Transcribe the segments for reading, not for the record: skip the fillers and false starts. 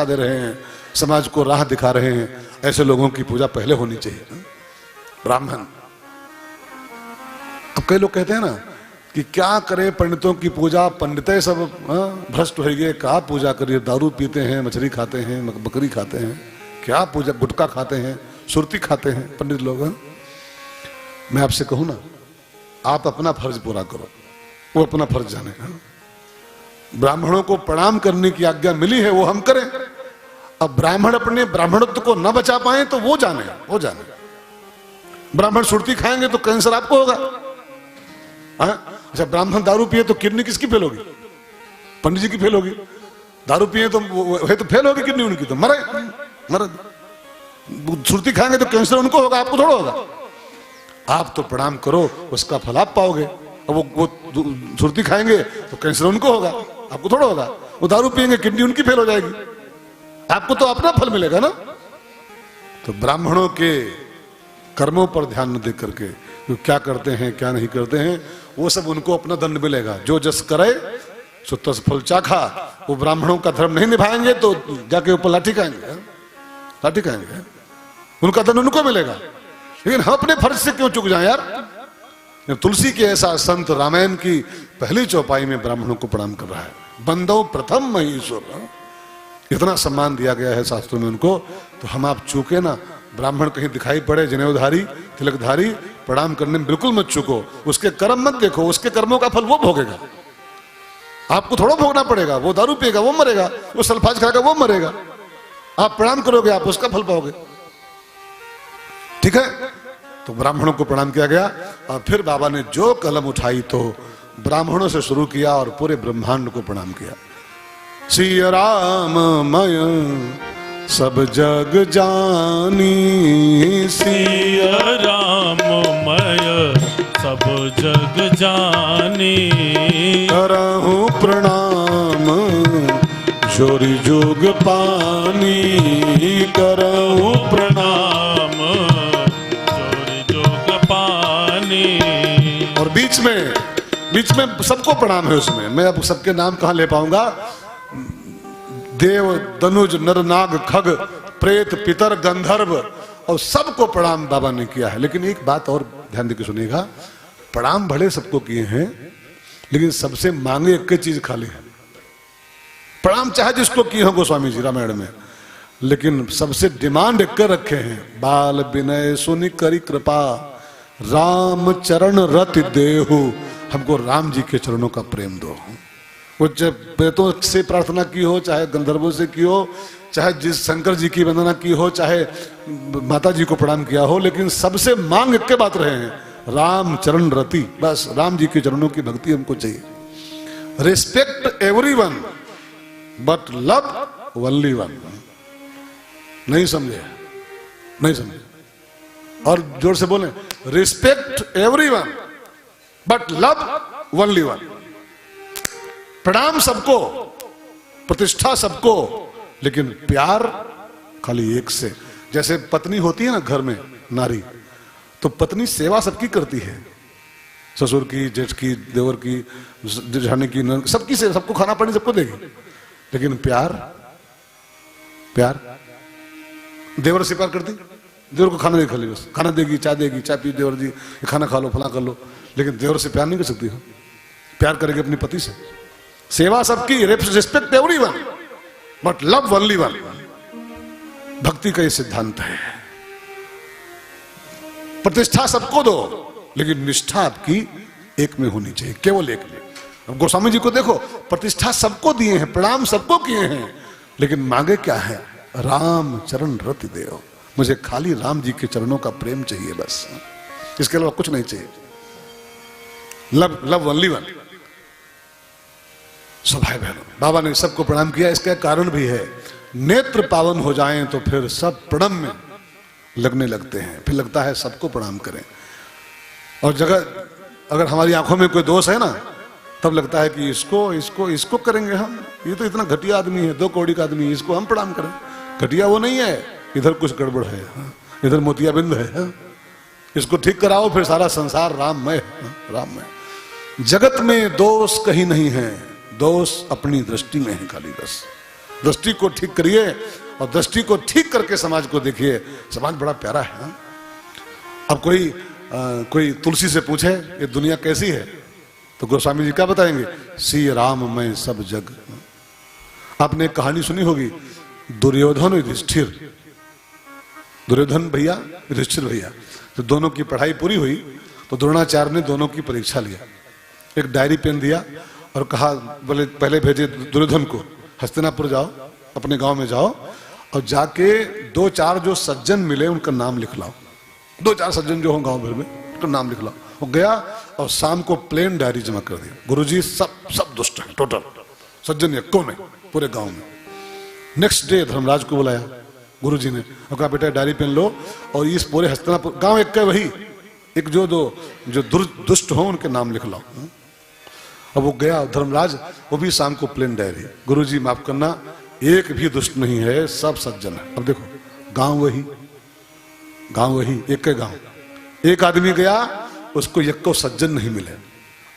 दे रहे हैं, समाज को राह दिखा रहे हैं, ऐसे लोगों की पूजा पहले होनी चाहिए। ब्राह्मण। अब कई लोग कहते हैं ना कि क्या करें पंडितों की पूजा, पंडित सब भ्रष्ट हो गए, कहा पूजा करिए, दारू पीते हैं, मछली खाते हैं, बकरी खाते हैं, क्या पूजा, गुटखा खाते हैं, सुरती खाते हैं पंडित लोग। मैं आपसे कहूं ना, आप अपना फर्ज पूरा करो, वो अपना फर्ज जाने। ब्राह्मणों को प्रणाम करने की आज्ञा मिली है, वो हम करें। अब ब्राह्मण अपने ब्राह्मणत्व को न बचा पाए तो वो जाने। ब्राह्मण सुरती खाएंगे तो कैंसर आपको होगा। अच्छा, ब्राह्मण दारू पिए तो किडनी किसकी फेल होगी? पंडित जी की फेल होगी। दारू पिए तो फेल होगी किडनी उनकी, तो मरे। सुरती खाएंगे तो कैंसर उनको होगा, आपको थोड़ा होगा। आप तो प्रणाम करो, उसका फल आप पाओगे। वो सुरती खाएंगे तो कैंसर उनको होगा, आपको थोड़ा होगा। वो दारू पिएंगे, किडनी उनकी फेल हो जाएगी, आपको तो अपना फल मिलेगा ना। तो ब्राह्मणों के कर्मों पर ध्यान न दे करके वो क्या करते हैं क्या नहीं करते हैं, वो सब उनको अपना दंड मिलेगा। जो जस करे सो तस फल चाखा। वो ब्राह्मणों का धर्म नहीं निभाएंगे तो जाके ऊपर लाठी खाएंगे, उनका दंड उनको मिलेगा। लेकिन हम अपने फर्ज से क्यों चूक जाएं यार। तुलसी के ऐसा संत रामायण की पहली चौपाई में ब्राह्मणों को प्रणाम कर रहा है। बंदो प्रथम महीश्वर, इतना सम्मान दिया गया है शास्त्रों में उनको। तो हम आप चूके ना, ब्राह्मण कहीं दिखाई पड़े जनेऊधारी तिलकधारी, प्रणाम करने में बिल्कुल मत चूको। उसके कर्म मत देखो, उसके कर्मों का फल वो भोगेगा, आपको थोड़ा भोगना पड़ेगा। वो दारू पिएगा वो मरेगा, वो सल्फाज खाएगा वो मरेगा, आप प्रणाम करोगे आप उसका फल पाओगे। ठीक है, तो ब्राह्मणों को प्रणाम किया गया। और फिर बाबा ने जो कलम उठाई तो ब्राह्मणों से शुरू किया और पूरे ब्रह्मांड को प्रणाम किया। सिया राम मय सब जग जानी, सिया राम मय सब जग जानी, करहु प्रणाम जोरी जोग पानी, करहु प्रणाम जोरी जोग पानी। और बीच में सबको प्रणाम है उसमें। मैं अब सबके नाम कहां ले पाऊंगा। देव दनुज नर नाग खग प्रेत पितर गंधर्व और सबको प्रणाम बाबा ने किया है। लेकिन एक बात और ध्यान देकर सुनिएगा, प्रणाम भले सबको किए हैं लेकिन सबसे मांगे एक चीज खाली है। प्रणाम चाहे जिसको किए हो गोस्वामी जी रामायण में, लेकिन सबसे डिमांड एक रखे हैं। बाल विनय सुनि करी कृपा, राम चरण रति देहु, हमको राम जी के चरणों का प्रेम दो। वो जब प्रेतों से प्रार्थना की हो, चाहे गंधर्वों से की हो, चाहे जिस शंकर जी की वंदना की हो, चाहे माता जी को प्रणाम किया हो, लेकिन सबसे मांग के बात रहे हैं, राम चरण रति। बस राम जी के चरणों की भक्ति हमको चाहिए। Respect everyone but love only one. नहीं समझे? और जोर से बोले, respect everyone but love only one. प्रणाम सबको, प्रतिष्ठा सबको, लेकिन प्यार खाली एक से। जैसे पत्नी होती है ना घर में नारी, तो पत्नी सेवा सबकी करती है, ससुर की, जेठ की, देवर की, जेठानी की, सबकी सेवा, सबको खाना पानी सबको देगी। लेकिन प्यार देवर से प्यार करती, देवर को खाना नहीं खाली, बस खाना देगी, चाय देगी, चाय पी देवर जी, खाना खा लो, फला कर लो, लेकिन देवर से प्यार नहीं कर सकती। प्यार करेगी अपनी पति से। सेवा सबकी, respect everyone but love only one. भक्ति का ये सिद्धांत है। प्रतिष्ठा सबको दो, लेकिन निष्ठा आपकी एक में होनी चाहिए, केवल एक में। अब गोस्वामी जी को देखो, प्रतिष्ठा सबको दिए हैं, प्रणाम सबको किए हैं, लेकिन मांगे क्या है? राम चरण रति देव, मुझे खाली राम जी के चरणों का प्रेम चाहिए, बस, इसके अलावा कुछ नहीं चाहिए। Love only one. सो भाई बहनों, बाबा ने सबको प्रणाम किया। इसका कारण भी है, नेत्र पावन हो जाएं तो फिर सब प्रणाम में लगने लगते हैं, फिर लगता है सबको प्रणाम करें। और जगह अगर हमारी आंखों में कोई दोष है ना, तब लगता है कि इसको करेंगे हम, ये तो इतना घटिया आदमी है, 2 कौड़ी का आदमी, इसको हम प्रणाम करें। घटिया वो नहीं है, इधर कुछ गड़बड़ है, इधर मोतियाबिंद है, इसको ठीक कराओ, फिर सारा संसार राममय। जगत में दोष कहीं नहीं है, दोष अपनी दृष्टि में है खाली, बस दृष्टि को ठीक करिए और दृष्टि को ठीक करके समाज को देखिए। समाज बड़ा प्यारा है। हाँ? अब कोई तुलसी से पूछे ये दुनिया कैसी है, तो गोस्वामी जी क्या बताएंगे? सी राम मैं सब जग। आपने एक कहानी सुनी होगी, दुर्योधन युधिष्ठिर, दुर्योधन भैया युधिष्ठिर भैया, तो दोनों की पढ़ाई पूरी हुई तो द्रोणाचार्य ने दोनों की परीक्षा लिया। एक डायरी पेन दिया और कहा, बोले पहले भेजे दुर्योधन को हस्तिनापुर जाओ, अपने गांव में जाओ और जाके 2-4 जो सज्जन मिले उनका नाम लिख लाओ, 2-4 सज्जन जो हो गांव भर में उनका नाम लिख लाओ। वो गया और शाम को प्लेन डायरी जमा कर दिया, गुरुजी सब दुष्ट हैं, टोटल सज्जन एको नहीं पूरे गांव में। नेक्स्ट डे धर्मराज को बुलाया गुरुजी ने और कहा बेटा डायरी पेन लो और इस पूरे हस्तिनापुर गांव एक का वही एक जो दुष्ट हो उनके नाम लिख लाओ। अब वो गया धर्मराज, वो भी शाम को प्लेन डायरी, गुरुजी माफ करना एक भी दुष्ट नहीं है, सब सज्जन है। अब देखो गांव वही एक के गांव, एक आदमी गया उसको एक को सज्जन नहीं मिले,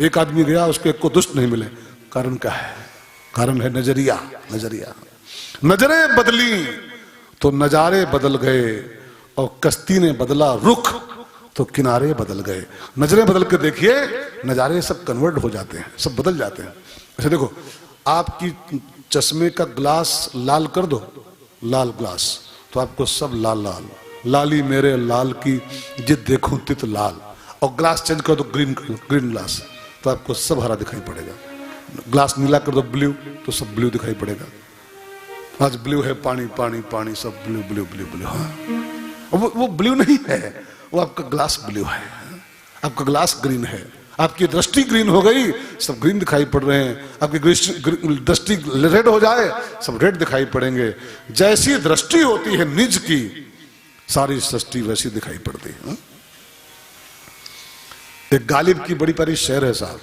एक आदमी गया उसको एक को दुष्ट नहीं मिले। कारण क्या है? कारण है नजरिया। नजरें बदली तो नजारे बदल गए और कश्ती ने बदला रुख तो किनारे बदल गए। नजरें बदल के देखिए, नजारे सब कन्वर्ट हो जाते हैं, सब बदल जाते हैं। ऐसे देखो, आपकी चश्मे का ग्लास लाल कर दो, लाल ग्लास, तो आपको सब लाल लाल, लाली मेरे लाल की जिद देखूं तित लाल। और ग्लास चेंज कर दो ग्रीन ग्लास, तो आपको सब हरा दिखाई पड़ेगा। ग्लास नीला कर दो ब्लू, तो सब ब्लू दिखाई पड़ेगा। आज ब्लू है, पानी पानी पानी, सब ब्लू ब्लू ब्लू ब्लू। हाँ, वो ब्लू नहीं है, वो आपका ग्लास ब्लू है, आपका ग्लास ग्रीन है। आपकी दृष्टि ग्रीन हो गई, सब ग्रीन दिखाई पड़ रहे हैं। आपकी दृष्टि रेड हो जाए, सब रेड दिखाई पड़ेंगे। जैसी दृष्टि होती है निज की, सारी सृष्टि वैसी दिखाई पड़ती है। एक गालिब की बड़ी प्यारी शेर है साहब,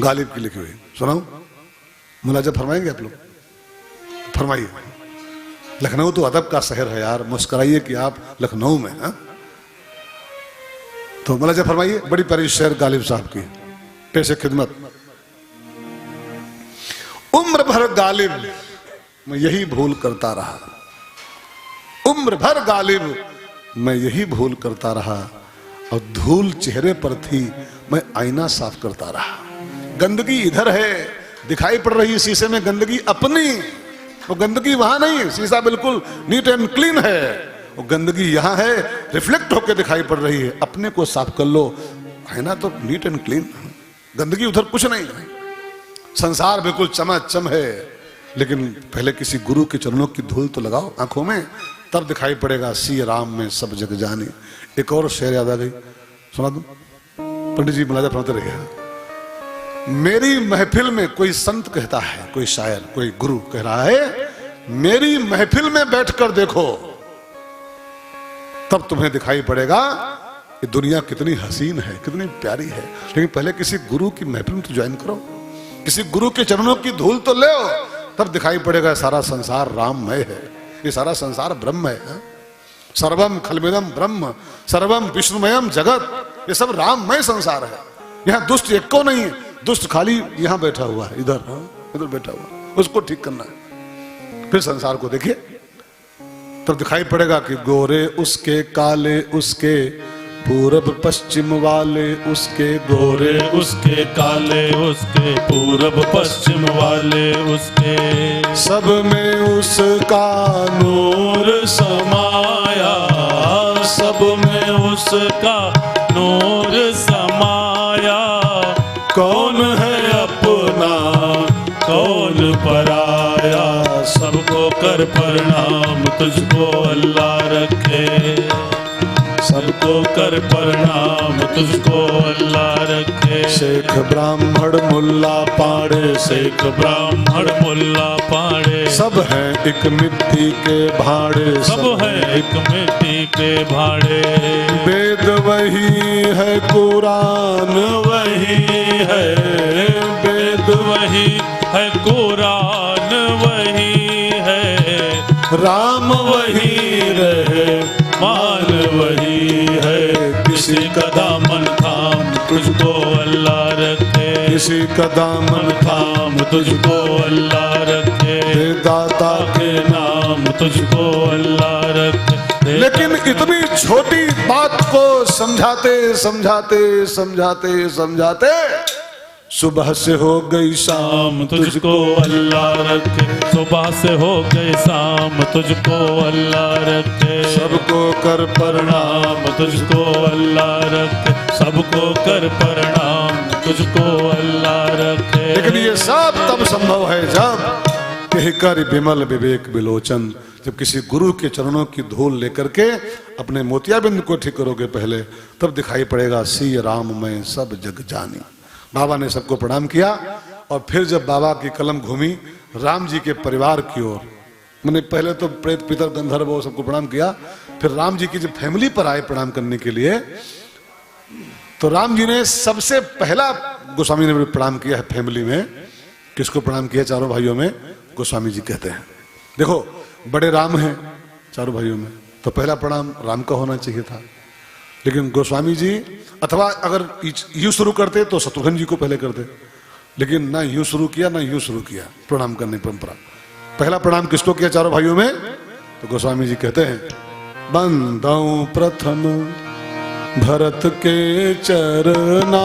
गालिब की लिखी हुई, सुनाऊं? मुलाजा फरमाएंगे आप लोग? फरमाइए। लखनऊ तो अदब का शहर है यार, मुस्कुराइए कि आप लखनऊ में। हा? तो मुलाजा फरमाइए, बड़ी प्यारी शेर गालिब साहब की, पेशे खिदमत। उम्र भर गालिब मैं यही भूल करता रहा, उम्र भर गालिब मैं यही भूल करता रहा, और धूल चेहरे पर थी मैं आईना साफ करता रहा। गंदगी इधर है, दिखाई पड़ रही शीशे में गंदगी अपनी, वो गंदगी वहां नहीं, शीशा बिल्कुल नीट एंड क्लीन है, वो गंदगी यहां है, रिफ्लेक्ट होकर दिखाई पड़ रही है। अपने को साफ कर लो, है ना, तो नीट एंड क्लीन, गंदगी उधर कुछ नहीं है। संसार बिल्कुल चमाचम है, लेकिन पहले किसी गुरु के चरणों की धूल तो लगाओ आंखों में, तब दिखाई पड़ेगा सी राम में सब जग जानी। एक और शेर याद आ गई, सुना दूं? पंडित जी मुलाजा फरमाते रहिए। मेरी महफिल में कोई संत कहता है, कोई शायर, कोई गुरु कह रहा है, मेरी महफिल में बैठकर देखो, तब तुम्हें दिखाई पड़ेगा कि दुनिया कितनी हसीन है, कितनी प्यारी है। लेकिन पहले किसी गुरु की महफिल में तो ज्वाइन करो, किसी गुरु के चरणों की धूल तो ले, तब दिखाई पड़ेगा सारा संसार राममय है, ये सारा संसार ब्रह्म है। सर्वम खलमिदम ब्रह्म सर्वम विष्णुमयम जगत, ये सब राममय संसार है। यहाँ दुष्ट एक को नहीं है, दुष्ट खाली यहाँ बैठा हुआ है, इधर बैठा हुआ, उसको ठीक करना है। फिर संसार को देखिए, तब दिखाई पड़ेगा कि गोरे उसके, काले उसके, पूरब पश्चिम वाले उसके, गोरे उसके, काले उसके, पूरब पश्चिम वाले उसके, सब में उसका नूर समाया, सब में उसका नूर समाया। कौन है अपना कौन पराया, सबको कर प्रणाम तुझको अल्लाह रखे, सबको कर प्रणाम तुझको अल्लाह रखे। शेख ब्राह्मण मुल्ला पाड़े, शेख ब्राह्मण मुल्ला पाड़े, सब हैं एक मिट्टी के भाड़े, सब हैं एक मिट्टी के भाड़े। वेद वही है, कुरान वही है, वेद वही है, कुरान वही है, राम वही रहे, मान वही है। किसी का दामन थाम तुझको अल्लाह रखे, किसी का दामन थाम तुझको अल्लाह रखे, दे दाता के नाम तुझको अल्लाह रखे। लेकिन इतनी छोटी बात को समझाते समझाते समझाते समझाते सुबह से हो गई शाम, शाम तुझको अल्लाह रखे, सुबह से हो गई शाम तुझको अल्लाह रखे। सबको कर प्रणाम तुझको अल्लाह रखे, सबको कर प्रणाम तुझको अल्लाह रखे। लेकिन ये सब तब संभव है जब कहकर विमल विवेक विलोचन, जब किसी गुरु के चरणों की धूल लेकर के अपने मोतियाबिंद को ठीक करोगे पहले, तब दिखाई पड़ेगा सी राम मैं सब जग जानी। बाबा ने सबको प्रणाम किया और फिर जब बाबा की कलम घूमी राम जी के परिवार की ओर, मैंने पहले तो प्रेत पितर गंधर्व वो सबको प्रणाम किया, फिर राम जी की जब फैमिली पर आए प्रणाम करने के लिए, तो राम जी ने सबसे पहला गोस्वामी ने प्रणाम किया है फैमिली में। किसको प्रणाम किया? चारों भाइयों में गोस्वामी जी कहते हैं। देखो बड़े राम हैं चारों भाइयों में, तो पहला प्रणाम राम का होना चाहिए था, लेकिन गोस्वामी जी, अथवा अगर यूं शुरू करते तो शत्रुघ्न जी को पहले करते, लेकिन ना यूं शुरू किया ना यूं शुरू किया प्रणाम करने की परंपरा। पहला प्रणाम किसको किया चारों भाइयों में? तो गोस्वामी जी कहते हैं बंदौ प्रथम भरत के चरना,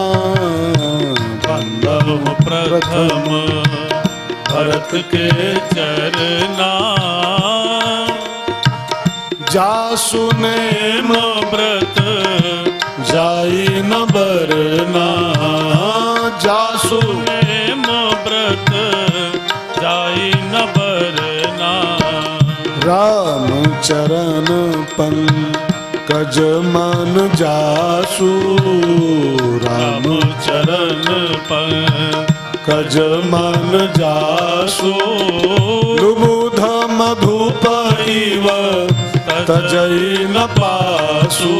बंदौ प्रथम भरत के चरना, जासु नेम व्रत जाई न बरना, जासु नेम व्रत जाई न बरना। राम चरण पंकज मन जासु, राम चरण पंकज मन जासु, लुबुध मधुपैव तजई न पासु,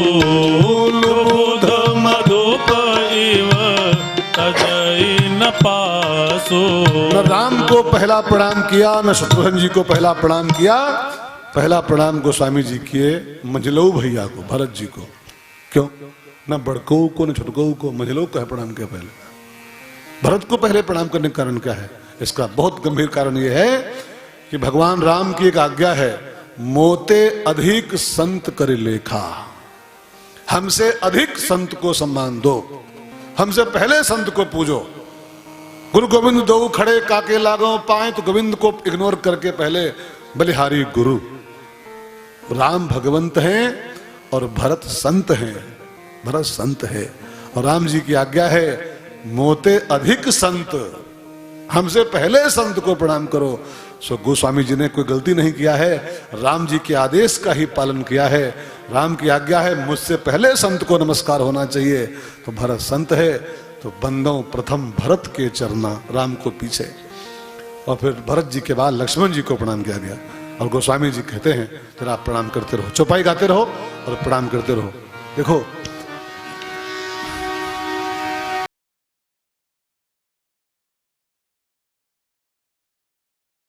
लुबुध मधुपैव तजई न पासु। न राम को पहला प्रणाम किया न शत्रुघ्न जी को पहला प्रणाम किया, पहला प्रणाम गोस्वामी जी किए मंझलऊ भैया को, भरत जी को। क्यों? न बड़को को न छोटको को, मंझलऊ को प्रणाम किया पहले, भरत को पहले प्रणाम करने का कारण क्या है? इसका बहुत गंभीर कारण यह है कि भगवान राम की एक आज्ञा है, मोते अधिक संत कर लेखा, हमसे अधिक संत को सम्मान दो, हमसे पहले संत को पूजो। गुरु गोविंद दो खड़े काके लागो पाए, तो गोविंद को इग्नोर करके पहले बलिहारी गुरु। राम भगवंत हैं और भरत संत हैं, भरत संत है और राम जी की आज्ञा है मोते अधिक संत, हमसे पहले संत को प्रणाम करो। सो गोस्वामी जी ने कोई गलती नहीं किया है, राम जी के आदेश का ही पालन किया है। राम की आज्ञा है मुझसे पहले संत को नमस्कार होना चाहिए, तो भरत संत है, तो बंदों प्रथम भरत के चरना, राम को पीछे, और फिर भरत जी के बाद लक्ष्मण जी को प्रणाम किया गया। और गोस्वामी जी कहते हैं फिर आप प्रणाम करते रहो, चौपाई गाते रहो और प्रणाम करते रहो। देखो